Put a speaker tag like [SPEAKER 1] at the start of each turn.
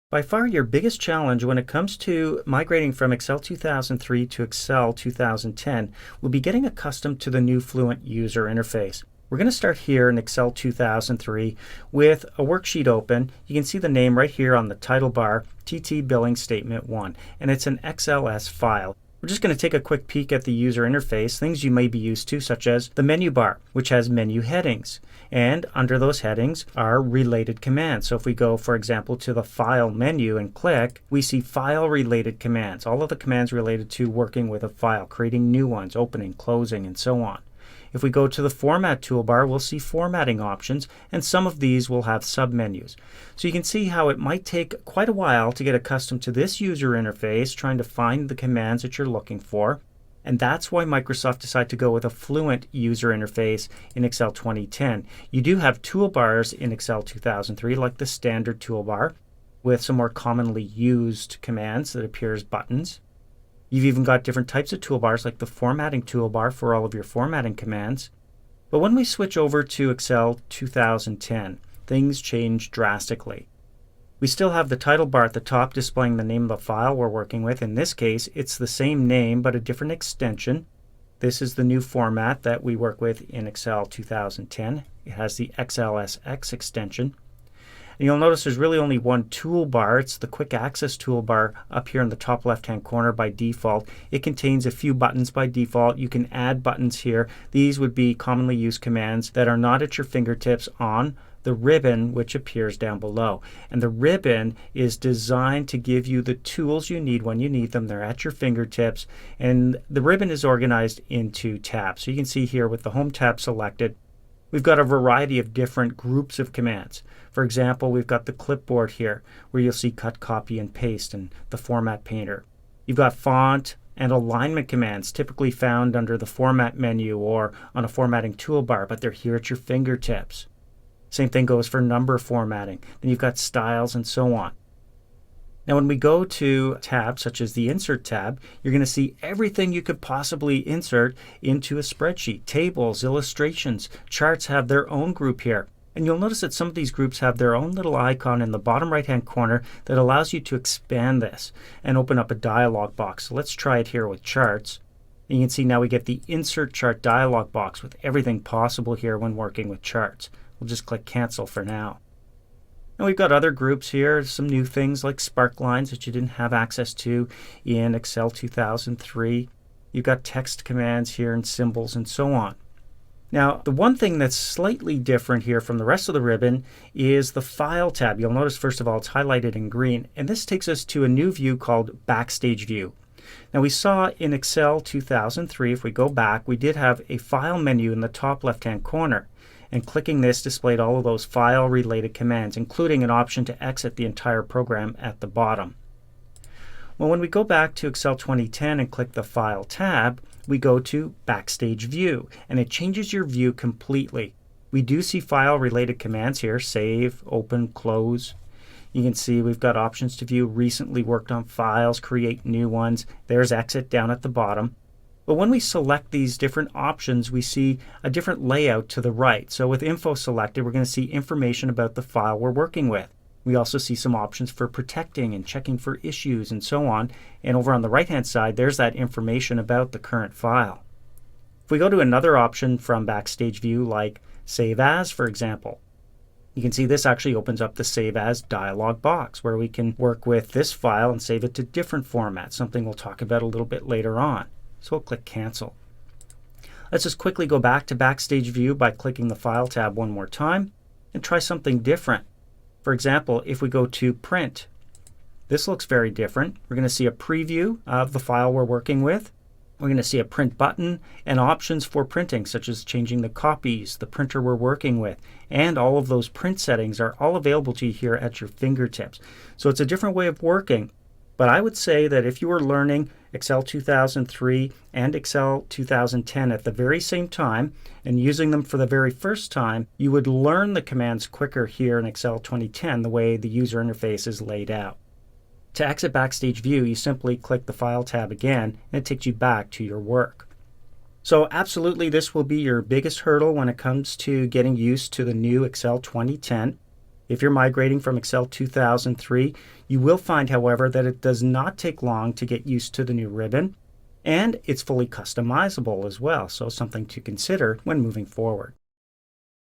[SPEAKER 1] By far your biggest challenge when it comes to migrating from Excel 2003 to Excel 2010 will be getting accustomed to the new Fluent user interface. We're going to start here in Excel 2003 with a worksheet open. You can see the name right here on the title bar, TT Billing Statement 1, and it's an XLS file. We're just going to take a quick peek at the user interface, things you may be used to, such as the menu bar, which has menu headings. And under those headings are related commands. So if we go, for example, to the File menu and click, we see file-related commands, all of the commands related to working with a file, creating new ones, opening, closing, and so on. If we go to the Format toolbar, we'll see formatting options, and some of these will have submenus. So you can see how it might take quite a while to get accustomed to this user interface, trying to find the commands that you're looking for. And that's why Microsoft decided to go with a Fluent user interface in Excel 2010. You do have toolbars in Excel 2003, like the standard toolbar, with some more commonly used commands that appear as buttons. You've even got different types of toolbars, like the formatting toolbar for all of your formatting commands. But when we switch over to Excel 2010, things change drastically. We still have the title bar at the top displaying the name of the file we're working with. In this case, it's the same name but a different extension. This is the new format that we work with in Excel 2010. It has the XLSX extension. And you'll notice there's really only one toolbar. It's the Quick Access toolbar up here in the top left-hand corner by default. It contains a few buttons by default. You can add buttons here. These would be commonly used commands that are not at your fingertips on the ribbon, which appears down below. And the ribbon is designed to give you the tools you need when you need them. They're at your fingertips. And the ribbon is organized into tabs. So you can see here with the Home tab selected, we've got a variety of different groups of commands. For example, we've got the clipboard here where you'll see cut, copy, and paste and the format painter. You've got font and alignment commands typically found under the format menu or on a formatting toolbar, but they're here at your fingertips. Same thing goes for number formatting. Then you've got styles and so on. Now when we go to tabs such as the Insert tab, you're going to see everything you could possibly insert into a spreadsheet. Tables, illustrations, charts have their own group here. And you'll notice that some of these groups have their own little icon in the bottom right-hand corner that allows you to expand this and open up a dialog box. So let's try it here with charts. And you can see now we get the Insert Chart dialog box with everything possible here when working with charts. We'll just click Cancel for now. And we've got other groups here, some new things like spark lines that you didn't have access to in Excel 2003. You've got text commands here and symbols and so on. Now, the one thing that's slightly different here from the rest of the ribbon is the File tab. You'll notice, first of all, it's highlighted in green, and this takes us to a new view called Backstage View. Now, we saw in Excel 2003, if we go back, we did have a File menu in the top left-hand corner, and clicking this displayed all of those file-related commands, including an option to exit the entire program at the bottom. Well, when we go back to Excel 2010 and click the File tab, we go to Backstage View, and it changes your view completely. We do see file-related commands here, save, open, close. You can see we've got options to view recently worked on files, create new ones. There's exit down at the bottom. But when we select these different options, we see a different layout to the right. So with info selected, we're going to see information about the file we're working with. We also see some options for protecting and checking for issues and so on. And over on the right-hand side, there's that information about the current file. If we go to another option from Backstage View, like Save As, for example, you can see this actually opens up the Save As dialog box where we can work with this file and save it to different formats, something we'll talk about a little bit later on. So we'll click Cancel. Let's just quickly go back to Backstage View by clicking the File tab one more time and try something different. For example, if we go to Print, this looks very different. We're going to see a preview of the file we're working with. We're going to see a print button and options for printing, such as changing the copies, the printer we're working with, and all of those print settings are all available to you here at your fingertips. So it's a different way of working. But I would say that if you were learning Excel 2003 and Excel 2010 at the very same time and using them for the very first time, you would learn the commands quicker here in Excel 2010 the way the user interface is laid out. To exit Backstage View, you simply click the File tab again and it takes you back to your work. So absolutely this will be your biggest hurdle when it comes to getting used to the new Excel 2010. If you're migrating from Excel 2003, you will find, however, that it does not take long to get used to the new ribbon, and it's fully customizable as well, so something to consider when moving forward.